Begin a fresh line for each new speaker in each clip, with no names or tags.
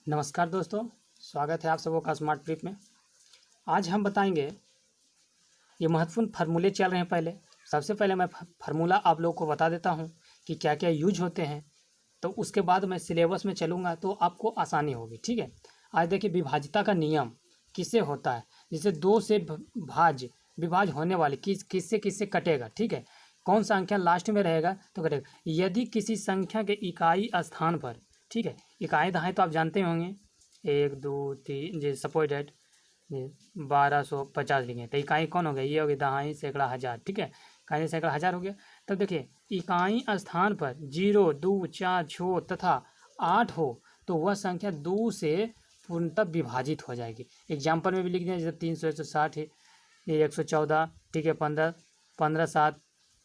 नमस्कार दोस्तों, स्वागत है आप सबों का स्मार्ट ट्रिप में। आज हम बताएंगे ये महत्वपूर्ण फार्मूले चल रहे हैं। सबसे पहले मैं फार्मूला आप लोगों को बता देता हूँ कि क्या क्या यूज होते हैं, तो उसके बाद मैं सिलेबस में चलूँगा तो आपको आसानी होगी। ठीक है, आज देखिए विभाज्यता का नियम किससे होता है। जिसे दो से विभाज्य होने वाले किससे किससे कटेगा। ठीक है, कौन सा संख्या लास्ट में रहेगा तो कटेगा। यदि किसी संख्या के इकाई स्थान पर, ठीक है, इकाई दहाई तो आप जानते होंगे, 1 2 3, जैसे सपोज डेट 1250 लिखे तो इकाई कौन हो गया, ये हो गया दहाई सैकड़ा हज़ार। ठीक है, इकाई सैकड़ा हज़ार हो गया। तब देखिए इकाई स्थान पर 0 2 4 6 तथा 8 हो तो वह संख्या 2 से पूर्णतः विभाजित हो जाएगी। एग्जाम्पल में भी लिख दिया, जैसे 300 160 है, ये 114। ठीक है, 15 15 7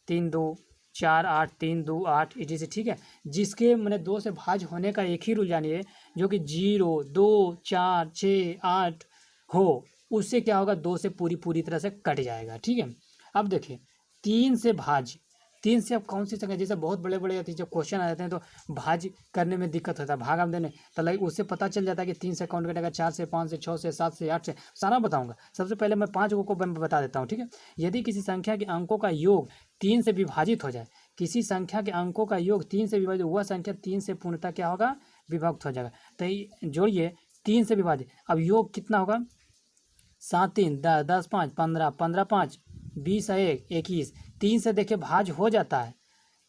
3 2 4 8 3 2 8 इटी से। ठीक है, जिसके मैंने 2 से भाज्य होने का एक ही रूल जानिए, जो कि 0 2 4 6 8 हो, उससे क्या होगा, 2 से पूरी तरह से कट जाएगा। ठीक है, अब देखिए 3 से भाज्य, 3 से अब कौन सी संख्या, जैसे बहुत बड़े बड़े जो क्वेश्चन आ जाते हैं तो भाज्य करने में दिक्कत होता है, भागा में देने तो लाइक उससे पता चल जाता है कि 3 से कौन कटेगा, 4 से 5 से 6 से 7 से 8 से, सारा बताऊंगा। सबसे पहले मैं 5 को बता देता हूँ। ठीक है, यदि किसी संख्या के अंकों का योग 3 से विभाजित हो जाए, किसी संख्या के अंकों का योग 3 से विभाजित, वह संख्या 3 से पूर्णतः क्या होगा, विभक्त हो जाएगा। तो जोड़िए 3 से विभाजित, अब योग कितना होगा, 7 3 10 10 5 15 15 5 20 1 21। 3 से देखिए भाज्य हो जाता है,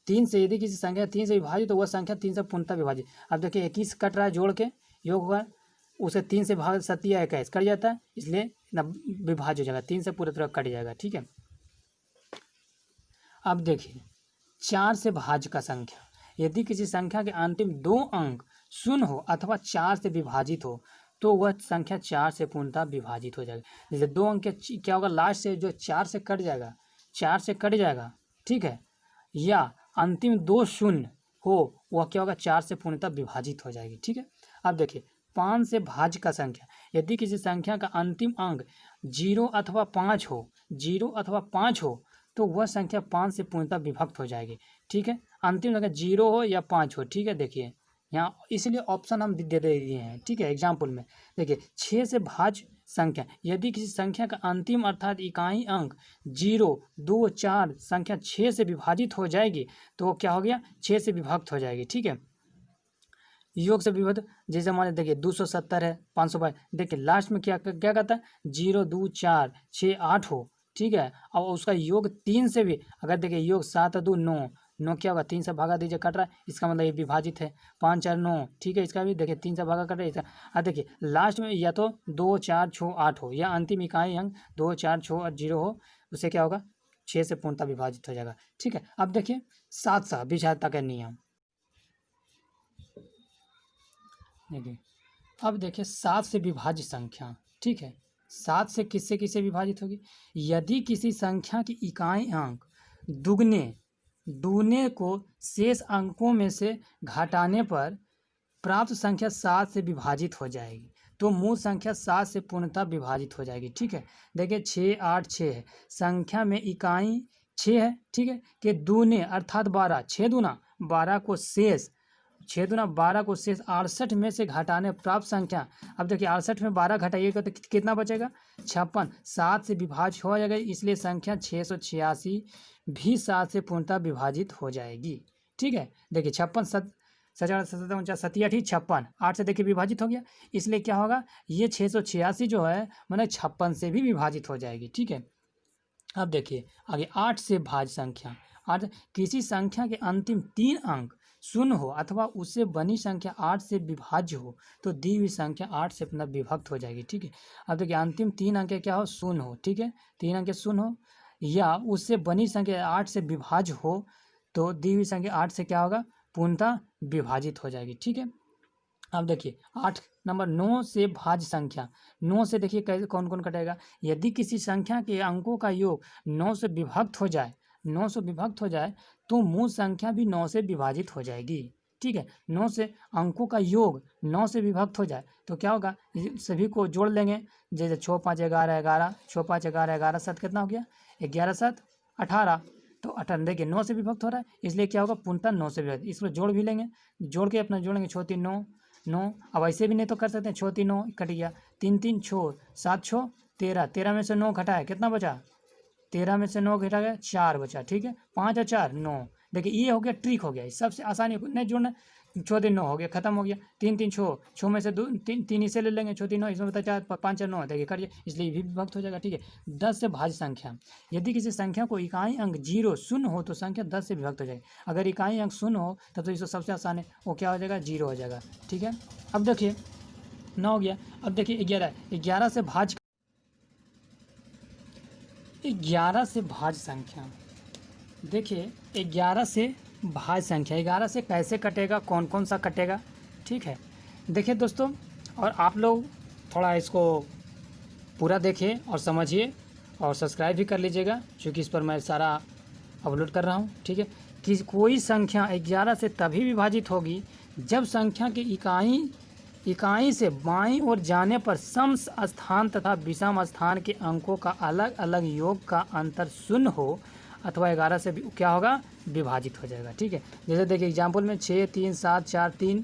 3 से यदि किसी संख्या 3 से विभाजित तो वह संख्या 3 से पूर्णतः विभाजित। अब देखिए 21 कट रहा है, जोड़ के योग होगा, उसे 3 से भाग 7 या 21 कट जाता है, इसलिए विभाज्य हो जाएगा, 3 से पूरी तरह कट जाएगा। ठीक है, अब देखिए 4 से भाज्य का संख्या, यदि किसी संख्या के अंतिम 2 अंक शून्य हो अथवा 4 से विभाजित हो तो वह संख्या 4 से पूर्णतः विभाजित हो जाएगी। जैसे 2 अंक क्या होगा, लास्ट से जो 4 से कट जाएगा, 4 से कट जाएगा। ठीक है, या अंतिम 2 शून्य हो, वह क्या होगा, 4 से पूर्णतः विभाजित हो जाएगी। ठीक है, अब देखिए 5 से भाज्य का संख्या, यदि किसी संख्या का अंतिम अंक 0 अथवा 5 हो, 0 अथवा 5 हो तो वह संख्या 5 से पूर्णतः विभक्त हो जाएगी। ठीक है, अंतिम संख्या 0 हो या 5 हो। ठीक है, देखिए यहाँ इसलिए ऑप्शन हम दे दिए हैं। ठीक है, एग्जाम्पल में देखिए 6 से भाज्य संख्या, यदि किसी संख्या का अंतिम अर्थात इकाई अंक 0 2 4 संख्या 6 से विभाजित हो जाएगी तो वो क्या हो गया, 6 से विभक्त हो जाएगी। ठीक है, योग से विभक्त, जैसे हमारे देखिए 270 है, 522, देखिए लास्ट में क्या क्या कहता है, 0 2 4 6 8 हो। ठीक है, और उसका योग 3 से भी, अगर देखिए योग 7 2 9 9 क्या होगा, 3 से भागा दीजिए, कट रहा है, इसका मतलब ये विभाजित है। 5 4 9, ठीक है, इसका भी देखिए 3 से भागा कट रहा है इसका। अब देखिए लास्ट में या तो 2 4 6 8 हो, या अंतिम इकाई अंक 2 4 6 और 0 हो, उससे क्या होगा, 6 से पूर्णतः विभाजित हो जाएगा। ठीक है, अब देखिए 7 से विभाज्यता का नियम, देखिए अब देखिए 7 से विभाज्य संख्या। ठीक है, 7 से किससे किससे विभाजित होगी, यदि किसी संख्या की इकाई अंक दूने को शेष अंकों में से घटाने पर प्राप्त संख्या 7 से विभाजित हो जाएगी तो मूल संख्या 7 से पूर्णतः विभाजित हो जाएगी। ठीक है, देखिए 6 8 6 है, संख्या में इकाई 6 है। ठीक है, कि दूने अर्थात 12, 6 दूना 12 को शेष, 6 दूना 12 को शेष 68 में से घटाने प्राप्त संख्या। अब देखिए 68 में 12 घटाइएगा तो कितना बचेगा, 56। 7 से विभाज्य हो जाएगा, इसलिए संख्या 686 भी 7 से पूर्णतः विभाजित हो जाएगी। ठीक है, देखिए 56 सत्याठी 56, 8 से देखिए विभाजित हो गया, इसलिए क्या होगा, ये 686 जो है मैंने 56 से भी विभाजित हो जाएगी। ठीक है, अब देखिए आगे 8 से भाज्य संख्या। 8, किसी संख्या के अंतिम 3 अंक शून्य हो अथवा उससे बनी संख्या 8 से विभाज्य हो तो दी हुई संख्या 8 से अपना विभक्त हो जाएगी। ठीक है, अब देखिए अंतिम 3 अंक क्या हो, शून्य हो। ठीक है, 3 अंक शून्य हो या उससे बनी संख्या 8 से विभाज्य हो तो दी हुई संख्या 8 से क्या होगा, पूर्णतः विभाजित हो जाएगी। ठीक है, अब देखिए 8 नंबर 9 से भाज्य संख्या। 9 से देखिए कैसे कौन कौन कटेगा, यदि किसी संख्या के अंकों का योग 9 से विभक्त हो जाए, 9 से विभक्त हो जाए तो मूल संख्या भी 9 से विभाजित हो जाएगी। ठीक है, 9 से अंकों का योग 9 से विभक्त हो जाए तो क्या होगा, सभी को जोड़ लेंगे, जैसे 6 5 11 11, 6 5 11 11 7 कितना हो गया, 11 7 18। तो 18 देखिए 9 से विभक्त हो रहा है, इसलिए क्या होगा, पूर्णतः 9 से विभक्त, इसको जोड़ भी लेंगे, जोड़ के अपना जोड़ेंगे 6 3 9, 9। अब ऐसे भी नहीं तो कर सकते हैं, 6 3 9 कट गया, 3 3 6 7 6 13, 13 में से 9 घटाया कितना बचा, 13 में से 9 घटा गया 4 बचा, ठीक है, 5 और 4 9। देखिए ये हो गया ट्रिक हो गया, सबसे आसानी नहीं जोड़ना, 6 3 9 हो गया, खत्म हो गया, 3 3 6 में से 2 3 इसे ले लेंगे, 6 3 9 इसमें बता 4 5 4 9 देखिए कट गया, इसलिए भी विभक्त हो जाएगा, ठीक है। 10 से भाज्य संख्या, यदि किसी संख्या को इकाई अंक 0 शून्य हो तो संख्या 10 से विभक्त हो जाएगी, अगर इकाई अंक शून्य हो तब तो इसको सबसे आसान है, वो क्या हो जाएगा 0 हो जाएगा, ठीक है। अब देखिए 9 हो गया, अब देखिए 11, 11 से भाज्य 11 से भाज्य संख्या, देखिए 11 से भाज्य संख्या, 11 से कैसे कटेगा, कौन कौन सा कटेगा, ठीक है। देखिए दोस्तों, और आप लोग थोड़ा इसको पूरा देखिए और समझिए और सब्सक्राइब भी कर लीजिएगा, क्योंकि इस पर मैं सारा अपलोड कर रहा हूँ, ठीक है। कि कोई संख्या 11 से तभी विभाजित होगी जब संख्या की इकाई से बाईं ओर जाने पर सम स्थान तथा विषम स्थान के अंकों का अलग अलग योग का अंतर शून्य हो अथवा 11 से क्या होगा, विभाजित हो जाएगा, ठीक है। जैसे देखिए एग्जाम्पल में 6 3 7 4 3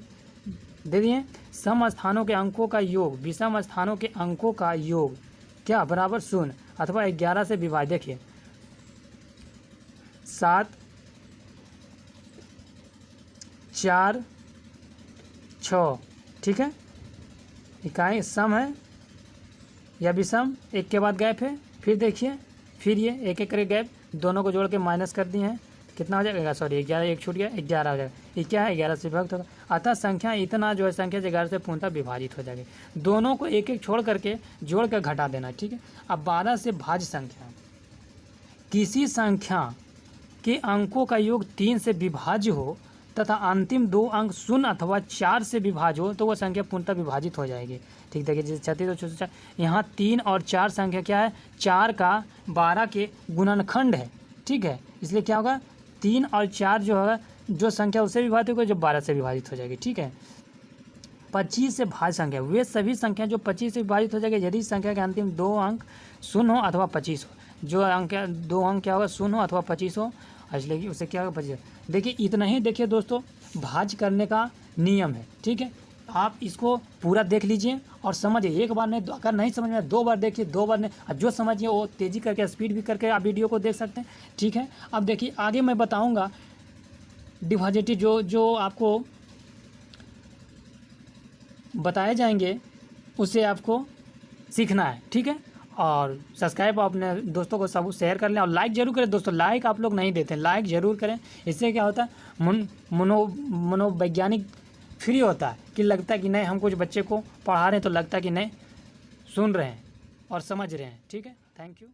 दे दिए, सम स्थानों के अंकों का योग विषम स्थानों के अंकों का योग क्या बराबर 0 अथवा 11 से विभाजित, देखिए 7 4 6, ठीक है, इकाई सम है या विषम, एक के बाद गैप है, फिर देखिए फिर ये एक एक करके गैप, दोनों को जोड़ के माइनस कर दिए हैं, कितना हो जाएगा, सॉरी 11 एक छूट गया, 11 हो जाएगा, ये क्या है 11 से विभक्त होगा, अतः संख्या इतना जो है संख्या 11 से पूर्णतः विभाजित हो जाएगी, दोनों को एक एक छोड़ करके जोड़ कर घटा देना, ठीक है। अब 12 से भाज्य संख्या, किसी संख्या के अंकों का योग 3 से विभाज्य हो तथा अंतिम 2 अंक 0 अथवा 4 से विभाज्य हो तो वह संख्या पूर्णतः विभाजित हो जाएगी, ठीक। देखिए जैसे 36 और 4, यहाँ 3 और 4 संख्या क्या है, 4 का 12 के गुणनखंड है, ठीक है, इसलिए क्या होगा 3 और 4 जो है जो संख्या उससे विभाजित होगी जो 12 से विभाजित हो जाएगी, ठीक है। 25 से भाज्य संख्या, वे सभी संख्या जो 25 से विभाजित हो जाएगी यदि संख्या के अंतिम 2 अंक 0 हो अथवा 25 हो, जो अंक 2 अंक क्या होगा 0 हो अथवा 25 हो, इसलिए उसे क्या होगा 25। देखिए इतना ही, देखिए दोस्तों भाज्य करने का नियम है, ठीक है। आप इसको पूरा देख लीजिए और समझिए, एक बार नहीं, अगर नहीं समझ में 2 बार देखिए, 2 बार नहीं, और जो समझिए वो तेज़ी करके स्पीड भी करके आप वीडियो को देख सकते हैं, ठीक है। अब देखिए आगे मैं बताऊंगा डिवाइजेटिव जो आपको बताए जाएंगे उससे आपको सीखना है, ठीक है। और सब्सक्राइब अपने दोस्तों को सब शेयर कर लें और लाइक जरूर करें दोस्तों, लाइक आप लोग नहीं देते, लाइक ज़रूर करें, इससे क्या होता है मनोवैज्ञानिक फ्री होता है कि लगता है कि नहीं हम कुछ बच्चे को पढ़ा रहे हैं तो लगता है कि नहीं सुन रहे हैं और समझ रहे हैं, ठीक है। Thank you.